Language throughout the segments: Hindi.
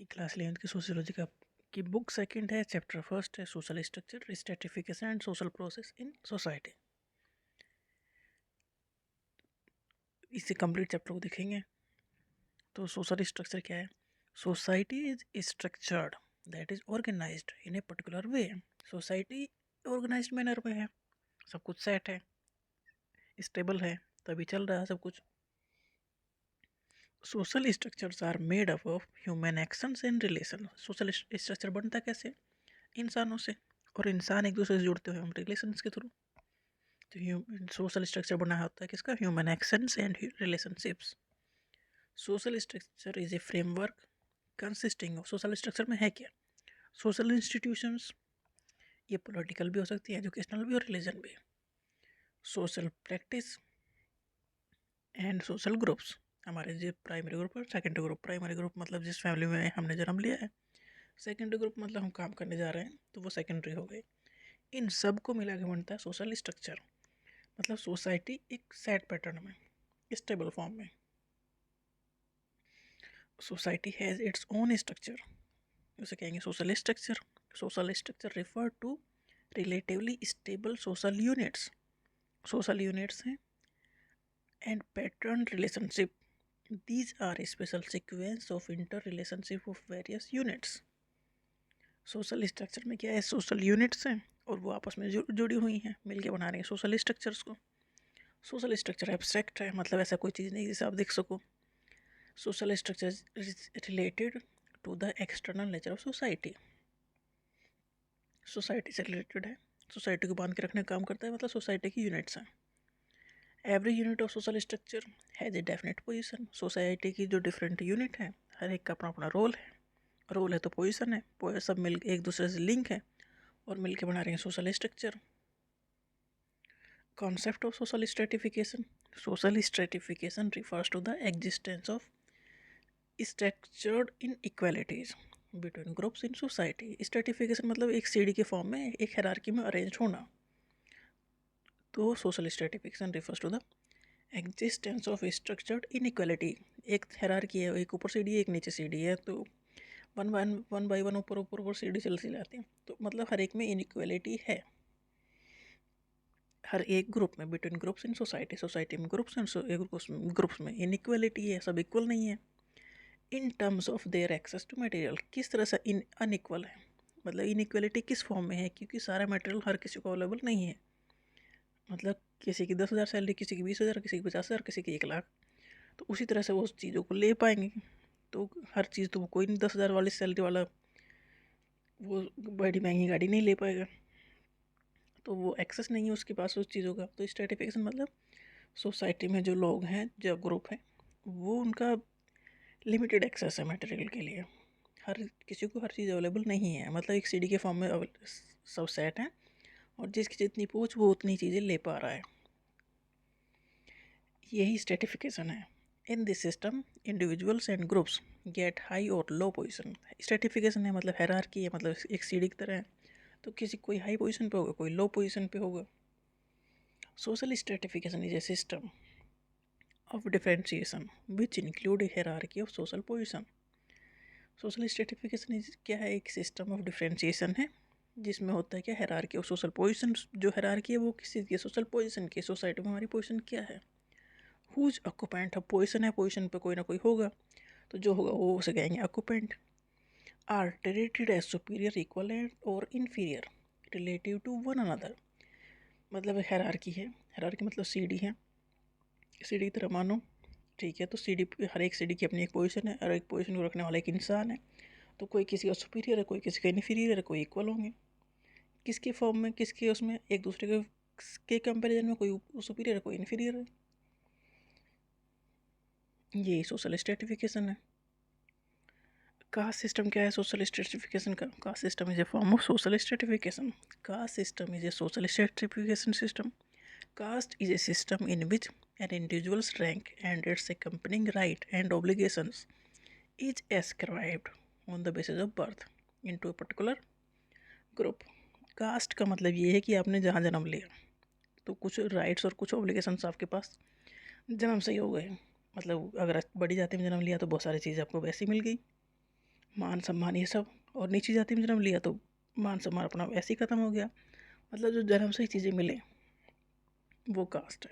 क्लास 11th की सोशियोलॉजी की बुक सेकंड है, चैप्टर फर्स्ट है social structure, stratification and social process in society. इससे कंप्लीट चैप्टर को देखेंगे। तो सोशल स्ट्रक्चर क्या है? Society is structured that is organised in a particular way. Society organised manner में है, सब कुछ सेट है, स्टेबल है, तभी चल रहा है सब कुछ। Social structures are made up of human actions and relation. Social structure बनता कैसे? इंसानों से, और इंसान एक दूसरे से जुड़ते हुए हम रिलेशंस के थ्रू। तो सोशल स्ट्रक्चर बना होता है किसका? Human actions and relationships. Social structure is a framework consisting of. Social structure में है क्या? सोशल इंस्टीट्यूशंस, ये पॉलिटिकल भी हो सकती है, एजुकेशनल भी और रिलीजन भी। Social practice and social groups, हमारे जो प्राइमरी ग्रुप और सेकेंडरी ग्रुप। प्राइमरी ग्रुप मतलब जिस फैमिली में हमने जन्म लिया है, सेकेंडरी ग्रुप मतलब हम काम करने जा रहे हैं, तो वो सेकेंडरी हो गई। इन सब को मिला के बनता है सोशल स्ट्रक्चर। मतलब सोसाइटी एक सेट पैटर्न में, स्टेबल फॉर्म में। Society has its own structure, उसे कहेंगे social structure. Social structure refer to relatively stable social units. Social units हैं and pattern relationship, these are special sequence of inter relationship of various units. Social structure में क्या है? सोशल यूनिट्स हैं और वो आपस में जुड़ी हुई हैं, मिलके बना रही हैं सोशल स्ट्रक्चर्स को। सोशल स्ट्रक्चर एब्स्ट्रैक्ट है, मतलब ऐसा कोई चीज़ नहीं जिसे आप देख सको। Social structure is related to the external nature of society. Society से रिलेटेड है, सोसाइटी को बांध के रखने का काम करता है, मतलब सोसाइटी की यूनिट्स हैं। Every unit of social structure has a definite position. Society की जो डिफरेंट यूनिट हैं, हर एक का अपना अपना रोल है। रोल है तो पोजीशन है, सब मिल एक दूसरे से लिंक है और मिल के बना रहे हैं social structure. Concept of social stratification. Social stratification refers to the existence of structured inequalities between groups in society. Stratification मतलब एक सीढ़ी के फॉर्म में, एक हायरार्की में अरेंज होना। तो social stratification refers to the existence of structured inequality. एक हायरार्की है, एक ऊपर सीढ़ी है, एक नीचे सीढ़ी है, तो वन बाई वन ऊपर ऊपर ऊपर सीढ़ी चलती जाती है, तो मतलब हर एक में इनइक्वालिटी है, हर एक ग्रुप में। Between groups in society, society में ग्रुप्स हैं, ग्रुप्स में इनइक्वालिटी है, सब इक्वल नहीं है। In terms of their access to material, किस तरह से अनइक्वल है, मतलब इनइक्वालिटी किस फॉर्म में है? क्योंकि सारा मटेरियल हर किसी को अवेलेबल नहीं है। मतलब किसी की 10,000 सैलरी, किसी की 20,000, किसी की 50,000, किसी की 1 लाख, तो उसी तरह से वो उस चीज़ों को ले पाएंगे। तो हर चीज़ तो कोई नहीं 10,000 वाली सैलरी वाला वो बड़ी महंगी गाड़ी नहीं ले पाएगा, तो वो एक्सेस नहीं है उसके पास उस चीज़ों का। तो स्ट्रेटिफिकेशन मतलब सोसाइटी में जो लोग हैं, जो ग्रुप हैं, वो उनका लिमिटेड एक्सेस है मटेरियल के लिए, हर किसी को हर चीज़ अवेलेबल नहीं है। मतलब एक सीढ़ी के फॉर्म में सब सेट हैं और जिसकी जितनी पहुँच वो उतनी चीज़ें ले पा रहा है, यही स्ट्रेटिफिकेशन है। In this system individuals and groups get high और लो पोजीशन। स्ट्रेटिफिकेशन है मतलब हायरार्की है, मतलब एक सीढ़ी की तरह है, तो किसी कोई हाई पोजीशन पे होगा, कोई लो पोजीशन पे होगा। Social stratification is a system of differentiation which include hierarchy of social position. Social stratification क्या है? एक सिस्टम ऑफ डिफरेंशिएशन है जिसमें होता है क्या? Hierarchy of social position. जो हायरार्की है वो किस चीज़ की? सोशल पोजीशन की। सोसाइटी में हमारी पोजीशन क्या है? हुज ऑक्यूपेंट, अब पोजीशन है, पोजीशन पे कोई ना कोई होगा, तो जो होगा वो उसे कहेंगे occupant. Are treated as superior, equal और inferior relative to one another. मतलब हायरार्की है, हायरार्की मतलब सीढ़ी है, सीढ़ी की तरह मानो, ठीक है। तो सीढ़ी पे हर एक सीढ़ी की अपनी एक पोजीशन है, हर एक पोजीशन को रखने वाला एक इंसान है, तो कोई किसी का सुपीरियर है, कोई किसी का इन्फीरियर है, कोई इक्वल होंगे। किसके फॉर्म में, किसके उसमें? एक दूसरे के कंपेरिजन में कोई सुपीरियर है, कोई इन्फीरियर है। ये सोशल स्ट्रेटिफिकेशन है। कास्ट सिस्टम क्या है? सोशल स्ट्रेटिफिकेशन का caste system is a form of social stratification. Caste system is a social stratification system. Caste is a system in which an individual's rank and its accompanying right and obligations is ascribed on the basis of birth into a particular group. Caste का मतलब ये है कि आपने जहाँ जन्म लिया तो कुछ राइट्स और कुछ ऑब्लिगेशंस आपके पास जन्म से ही हो गए। मतलब अगर बड़ी जाति में जन्म लिया तो बहुत सारी चीज़ें आपको वैसी मिल गई, मान सम्मान ये सब, और नीची जाति में जन्म लिया तो मान सम्मान अपना ऐसे ही ख़त्म हो गया। मतलब जो जन्म से ही चीज़ें मिले वो कास्ट है।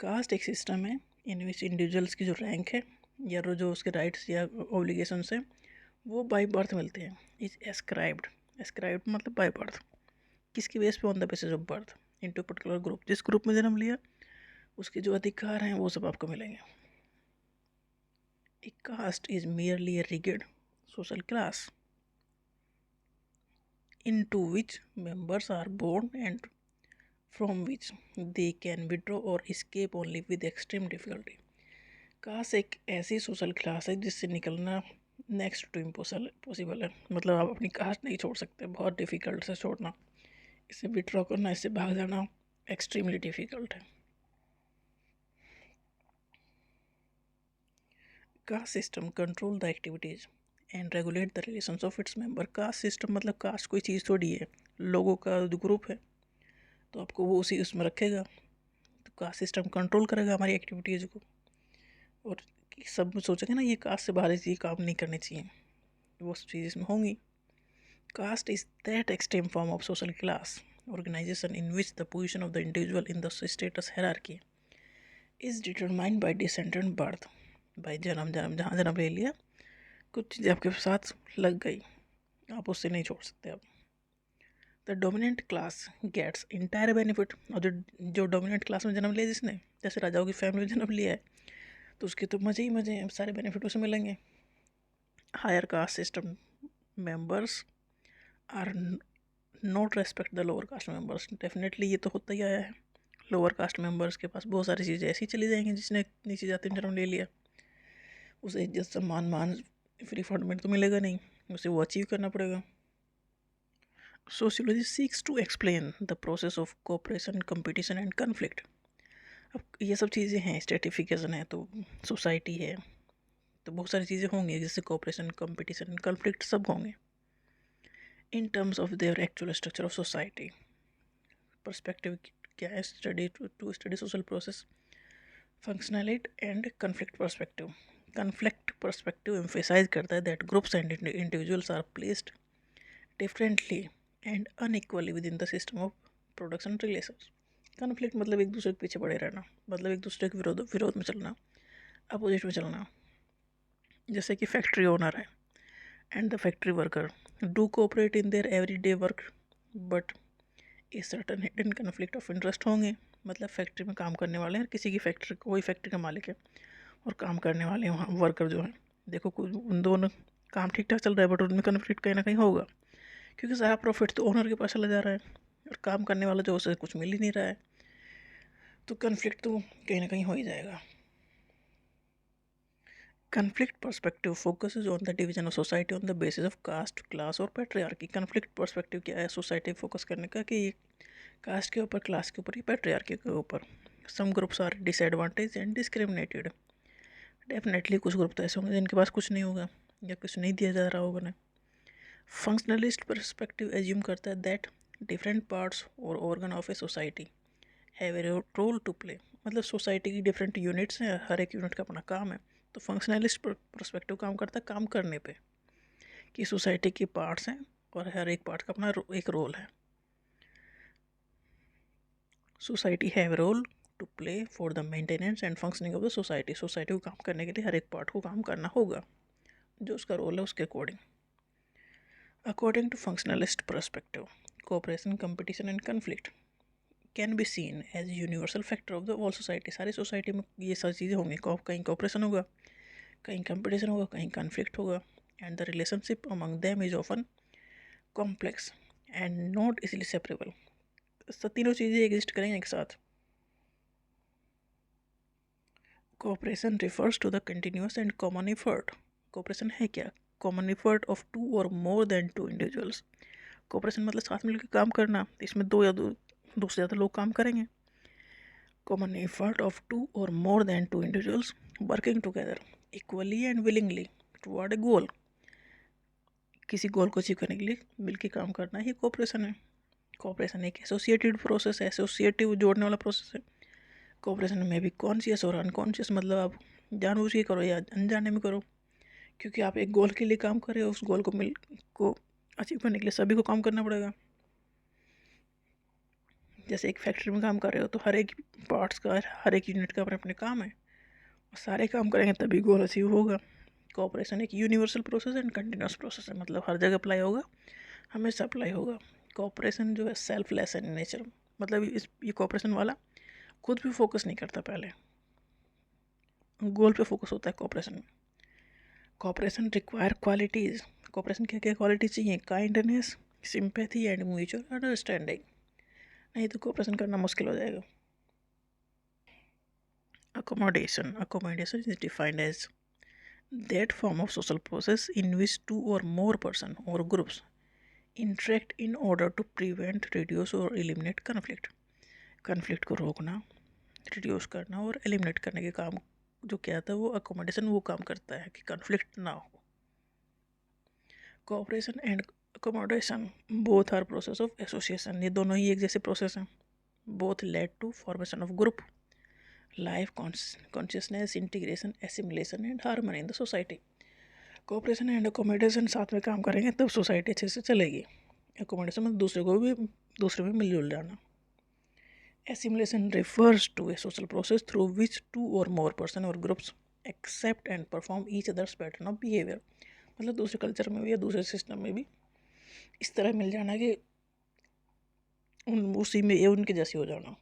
कास्ट एक सिस्टम है इन विच इंडिविजुअल्स की जो रैंक है या जो उसके राइट्स या ऑब्लिगेशंस है वो बाय बर्थ मिलते हैं। इज एस्क्राइब्ड, एस्क्राइब्ड मतलब बाय बर्थ, किसकी बेस पे? On the basis of birth into particular group. जिस ग्रुप में जन्म लिया उसके जो अधिकार हैं वो सब आपको मिलेंगे। A caste is merely a rigid social class into which members are born and from which they can withdraw or escape only with extreme difficulty। Caste एक ऐसी सोशल क्लास है जिससे निकलना नेक्स्ट टू इम्पॉसिबल है। मतलब आप अपनी कास्ट नहीं छोड़ सकते, बहुत डिफ़िकल्ट से छोड़ना, इससे विड्रॉ करना, इससे भाग जाना एक्सट्रीमली डिफ़िकल्ट है। Caste system control the activities and regulate the relations of its member. Caste system मतलब कास्ट कोई चीज़ थोड़ी है, लोगों का ग्रुप है, तो आपको वो उसी उसमें रखेगा। तो कास्ट सिस्टम कंट्रोल करेगा हमारी एक्टिविटीज़ को, और सब सोचेंगे ना ये कास्ट से बाहर चीज़ काम नहीं करनी चाहिए, वो सब चीज़ इसमें होंगी। Caste is that extreme form of social class organization in which the position of the individual in the status hierarchy is determined by descendant birth। भाई जन्म जहाँ जन्म ले लिया, कुछ चीज़ें आपके साथ लग गई, आप उससे नहीं छोड़ सकते। आप the dominant class gets entire benefit. और जो डोमिनेंट क्लास में जन्म लिया जिसने, जैसे राजाओं की फैमिली में जन्म लिया है तो उसके तो मज़े ही मज़े हैं, सारे बेनिफिट उसे मिलेंगे। Higher caste system members are not respect the lower caste members. Definitely ये तो होता ही आया है, लोअर कास्ट मेंबर्स के पास बहुत सारी चीज़ें ऐसी चली जाएंगी जिसने नीचे जाति में जन्म ले लिया, उसे इज्जत सम्मान मान फ्री फंड तो मिलेगा नहीं, उसे वो अचीव करना पड़ेगा। Sociology seeks to explain the process of cooperation, competition and conflict. अब ये सब चीज़ें हैं, स्ट्रेटिफिकेशन है तो सोसाइटी है, तो बहुत सारी चीज़ें होंगी जैसे कोऑपरेशन, कंपटीशन, कन्फ्लिक्ट सब होंगे। In terms of their actual structure of society, perspective क्या है? Study to study social process, functionality and conflict perspective. Conflict perspective emphasise करता है that groups and individuals are placed differently and unequally within the system of production relations. Conflict मतलब एक दूसरे के पीछे पड़े रहना, मतलब एक दूसरे के विरोध में चलना, अपोजिट में चलना। जैसे कि फैक्ट्री ओनर है and the factory worker do cooperate in their everyday work but a certain hidden conflict of interest होंगे। मतलब फैक्ट्री में काम करने वाले हैं, किसी की फैक्ट्री, कोई फैक्ट्री का मालिक है और काम करने वाले हैं वहाँ वर्कर जो है, देखो उन दोनों काम ठीक ठाक चल रहा है बट उनमें कन्फ्लिक्ट कहीं ना कहीं होगा, क्योंकि सारा प्रॉफिट तो ओनर के पास चला जा रहा है और काम करने वाला जो उसे कुछ मिल ही नहीं रहा है, तो कन्फ्लिक्ट तो कहीं ना कहीं हो ही जाएगा। Conflict perspective focuses on the division of society on the basis of caste, class और पैट्रियार्की। कन्फ्लिक्ट पर्सपेक्टिव क्या है सोसाइटी फोकस करने का कि कास्ट के ऊपर, क्लास के ऊपर, या पैट्रियार्की के ऊपर। Some groups are disadvantage and discriminated. Definitely कुछ ग्रुप तो ऐसे होंगे जिनके पास कुछ नहीं होगा या कुछ नहीं दिया जा रहा होगा ना। फंक्शनलिस्ट पर्सपेक्टिव एज्यूम करता है दैट डिफरेंट पार्ट्स और organ of a society have a role to play. मतलब सोसाइटी की डिफरेंट यूनिट्स हैं, हर एक यूनिट का अपना काम है, तो फंक्शनलिस्ट पर्सपेक्टिव काम करता है काम करने पे, कि सोसाइटी के पार्ट्स हैं और हर एक पार्ट का अपना एक रोल है। Society have role to play for the maintenance and functioning of the society. Society को काम करने के लिए हर एक पार्ट को काम करना होगा, जो उसका रोल है उसके according. According to functionalist perspective, cooperation, competition and conflict can be seen as universal factor of the all society. सारी सोसाइटी में ये सारी चीज़ें होंगी, कहीं कोऑपरेशन होगा, कहीं कंपटीशन होगा, कहीं कन्फ्लिक्ट होगा, and the relationship among them is often complex and not easily separable. तीनों चीज़ें एग्जिस्ट करेंगे एक साथ। Cooperation refers to the continuous and common effort. Cooperation है क्या? कॉमन एफर्ट ऑफ टू और more than two individuals. Cooperation मतलब साथ मिलकर काम करना, इसमें दो से ज़्यादा लोग काम करेंगे। कॉमन एफर्ट ऑफ टू और more than two individuals working together equally and willingly toward a goal. किसी गोल को अचीव करने के लिए मिलकर काम करना ही कोऑपरेशन है। कोऑपरेशन एक एसोसिएटेड प्रोसेस है, एसोसिएटिव जोड़ने वाला प्रोसेस है। कोऑपरेशन में भी कॉन्शियस और अनकॉन्शियस, मतलब आप जानबूझ के करो या अनजाने में करो, क्योंकि आप एक गोल के लिए काम कर रहे हो, उस गोल को अचीव करने के लिए सभी को काम करना पड़ेगा। जैसे एक फैक्ट्री में काम कर रहे हो तो हर एक पार्ट्स का, हर एक यूनिट का अपने अपने काम है, और सारे काम करेंगे तभी गोल अचीव होगा। कोऑपरेशन एक universal process and continuous process है, मतलब हर जगह अप्लाई होगा, हमेशा अप्लाई होगा। कोऑपरेशन जो है सेल्फलेस इन नेचर, मतलब ये कोऑपरेशन वाला खुद भी फोकस नहीं करता, पहले गोल पे फोकस होता है कोऑपरेशन में। कोऑपरेशन रिक्वायर क्वालिटीज, कोऑपरेशन क्या क्या क्वालिटी चाहिए? Kindness, sympathy and mutual understanding, नहीं तो कोऑपरेशन करना मुश्किल हो जाएगा। Accommodation is defined as that form of social process in which two or more person or groups interact in order to prevent, reduce or eliminate conflict. Conflict को रोकना, रिड्यूस करना और एलिमिनेट करने के काम जो क्या था वो अकोमोडेशन वो काम करता है कि कन्फ्लिक्ट ना हो। Cooperation and accommodation both are process of association, ये दोनों ही एक जैसे प्रोसेस हैं। Both led to formation of group, life consciousness, integration, assimilation and harmony in the society. Cooperation and accommodation साथ में काम करेंगे तब सोसाइटी अच्छे से चलेगी। अकोमोडेशन में दूसरे में मिलजुल जाना। Assimilation refers to a social process through which two or more person or groups accept and perform each other's pattern of behavior, मतलब दूसरे कल्चर में भी या दूसरे सिस्टम में भी इस तरह मिल जाना कि उसी में ये उनके जैसे हो जाना।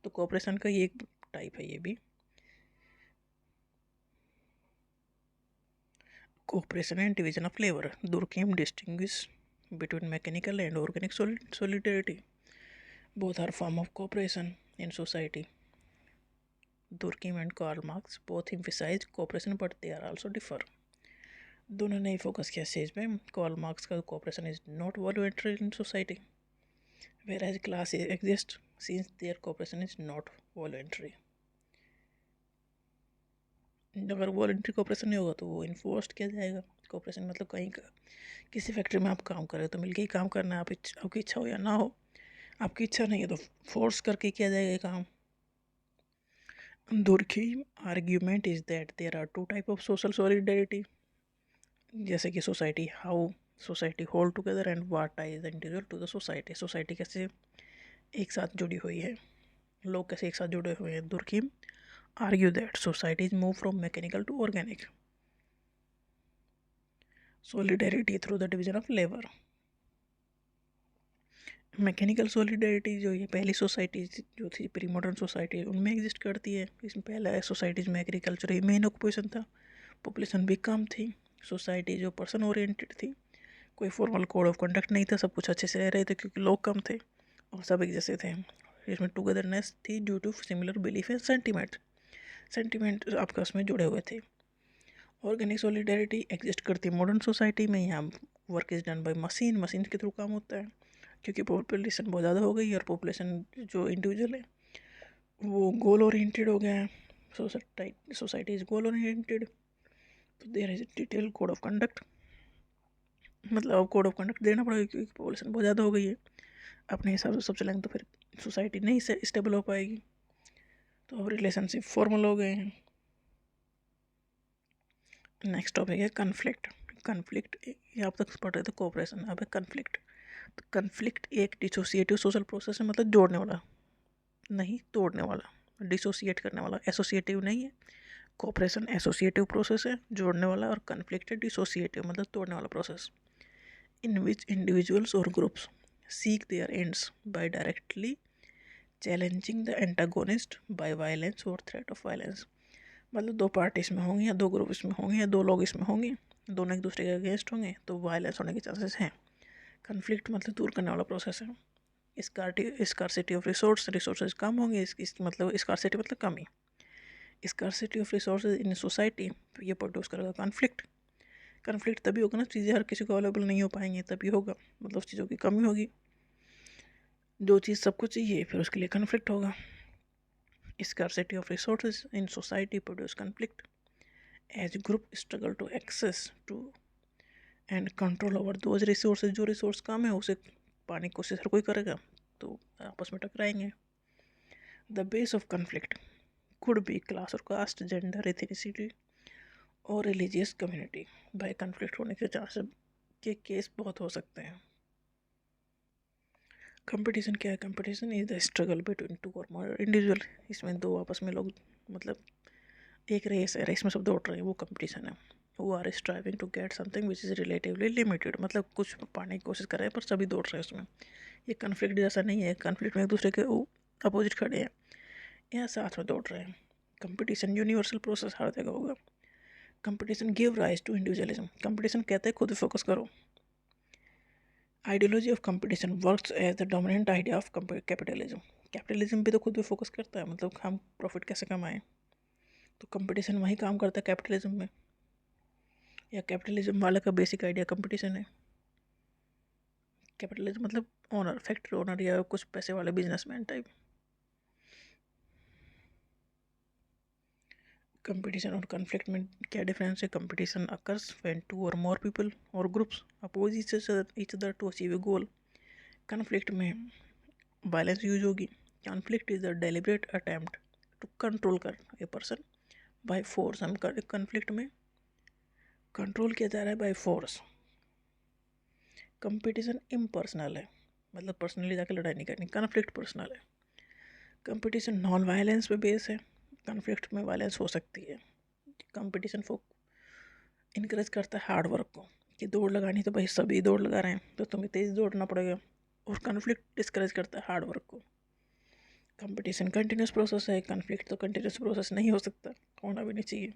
तो कोऑपरेशन का ये एक टाइप है ये भी। Cooperation and division of labour, Durkheim distinguish between mechanical and organic solidarity. Both are form of cooperation in society. Durkheim and Karl Marx both emphasize cooperation but they are also differ. दोनों ने फोकस किया स्टेज में। कार्ल मार्क्स का cooperation is not voluntary in society, whereas class exists since their cooperation is not voluntary. अगर वॉलंटरी कोऑपरेशन नहीं होगा तो वो इन्फोर्स्ड किया जाएगा। कोऑपरेशन मतलब कहीं का किसी फैक्ट्री में आप काम कर रहे हो तो मिलके ही काम करना है, आपकी इच्छा हो या ना हो। आपकी इच्छा नहीं है तो फोर्स करके किया जाएगा ये काम। Durkheim argument is that there are two type of social solidarity, जैसे कि society hold together and what ties the individual to the society. Society कैसे एक साथ जुड़ी हुई है, लोग कैसे एक साथ जुड़े हुए हैं। Durkheim argue that societies move from mechanical to organic solidarity through the division of labor. Mechanical solidarity जो ये पहली सोसाइटी जो थी प्री मॉडर्न सोसाइटी उनमें एग्जिस्ट करती है। इसमें पहला सोसाइटीज़ में एग्रीकल्चर ही मेन ऑक्यूपेशन था, पॉपुलेशन भी कम थी, सोसाइटी जो पर्सन ओरिएंटेड थी, कोई फॉर्मल कोड ऑफ कंडक्ट नहीं था, सब कुछ अच्छे से रह रहे थे क्योंकि लोग कम थे और सब एक जैसे थे। इसमें टुगेदरनेस थी due to similar belief and sentiment आपस में जुड़े हुए थे। ऑर्गेनिक सॉलिडेरिटी एग्जिस्ट करती है मॉडर्न सोसाइटी में। यहाँ work is done by machine के थ्रू काम होता है क्योंकि पॉपुलेशन बहुत ज़्यादा हो गई है और पॉपुलेशन जो इंडिविजुअल है वो गोल ओरिएंटेड हो गया है। सोसाइटी इज़ गोल ओरिएंटेड, तो there is detail code of conduct, मतलब अब कोड ऑफ कंडक्ट देना पड़ेगा क्योंकि पॉपुलेशन बहुत ज़्यादा हो गई है। अपने हिसाब से सब चलेंगे तो फिर सोसाइटी नहीं से स्टेबल हो पाएगी। तो अब रिलेशनशिप फॉर्मल हो गए हैं। नेक्स्ट टॉपिक है कन्फ्लिक्ट ये आप तक पढ़ रहे थे कोऑपरेशन, अब है कन्फ्लिक्ट। तो कन्फ्लिक्ट एक डिसोसिएटिव सोशल प्रोसेस है, मतलब जोड़ने वाला नहीं तोड़ने वाला, डिसोसिएट करने वाला। एसोसिएटिव नहीं है, कोऑपरेशन एसोसिएटिव प्रोसेस है जोड़ने वाला, और कन्फ्लिक्ट है डिसोसिएटिव मतलब तोड़ने वाला प्रोसेस। इन विच इंडिविजुअल्स और groups seek their ends by directly challenging the antagonist by violence और थ्रेट ऑफ वायलेंस, मतलब दो पार्टी इसमें होंगी या दो ग्रुप इसमें होंगे या दो लोग इसमें होंगे, दोनों एक दूसरे के अगेंस्ट होंगे तो वायलेंस होने के चांसेस हैं। कन्फ्लिक्ट मतलब दूर करने वाला प्रोसेस है। स्कार्सिटी ऑफ रिसोर्सेज कम होंगे, इसकी मतलब स्कार्सिटी मतलब कमी। Scarcity of resources in society ये प्रोड्यूस करेगा कन्फ्लिक्ट तभी होगा ना, चीज़ें हर किसी को अवेलेबल नहीं हो पाएंगी तभी होगा, मतलब चीज़ों की कमी होगी। जो चीज़ सबको चाहिए फिर उसके लिए कन्फ्लिक्ट होगा। Scarcity of resources in society produce conflict as group struggle to access to and control over those resources। जो रिसोर्स कम है उसे पाने की कोशिश हर कोई करेगा तो आपस में टकराएंगे। The base of conflict could be class or caste, gender, ethnicity और रिलीजियस कम्युनिटी। भाई कन्फ्लिक्ट होने के चांसेस के केस बहुत हो सकते हैं। कंपटीशन क्या है? Competition is the struggle between two और मोर इंडिविजुअल। इसमें दो आपस में लोग मतलब एक रेस में सब दौड़ रहे हैं, वो कंपटीशन है। वो are striving to get something which is relatively limited, मतलब कुछ पाने की कोशिश कर रहे हैं पर सभी दौड़ रहे हैं उसमें। ये कन्फ्लिक्ट जैसा नहीं है, कन्फ्लिक्ट में एक दूसरे के अपोजिट खड़े हैं, यहाँ साथ में दौड़ रहे हैं। कंपटीशन यूनिवर्सल प्रोसेस हर जगह होगा। Competition give rise to individualism. Competition कहते हैं खुद फोकस करो। Ideology of competition works as the dominant idea of capitalism. Capitalism भी तो खुद भी फोकस करता है, मतलब हम प्रॉफिट कैसे कमाएं, तो कंपटीशन वही काम करता है कैपिटलिज्म में, या कैपिटलिज्म वाला का बेसिक आइडिया कंपटीशन है। कैपिटलिज्म मतलब ओनर, फैक्ट्री ओनर या कुछ पैसे वाले बिजनेसमैन टाइप। कंपटीशन और कन्फ्लिक्ट में क्या डिफरेंस है? कंपटीशन अकर्स व्हेन टू और मोर पीपल और groups oppose each other to achieve a goal. Conflict में वायलेंस यूज होगी। Conflict is the deliberate attempt to control कर ए पर्सन बाय फोर्स। हम कन्फ्लिक्ट में कंट्रोल किया जा रहा है बाय फोर्स। कंपटीशन इम्पर्सनल है, मतलब पर्सनली जाकर लड़ाई नहीं करनी। कन्फ्लिक्ट पर्सनल है। कंपटीशन नॉन वायलेंस पे बेस है। कन्फ्लिक्ट में वायलेंस हो सकती है। कंपटीशन फो इनकरेज करता है हार्ड वर्क को, कि दौड़ लगानी तो भाई सभी दौड़ लगा रहे हैं तो तुम्हें तेज दौड़ना पड़ेगा। और कन्फ्लिक्ट डिस्करेज करता है हार्ड वर्क को। कंपटीशन कंटिन्यूस प्रोसेस है, कन्फ्लिक्ट तो कंटिन्यूस प्रोसेस नहीं हो सकता, होना भी नहीं चाहिए।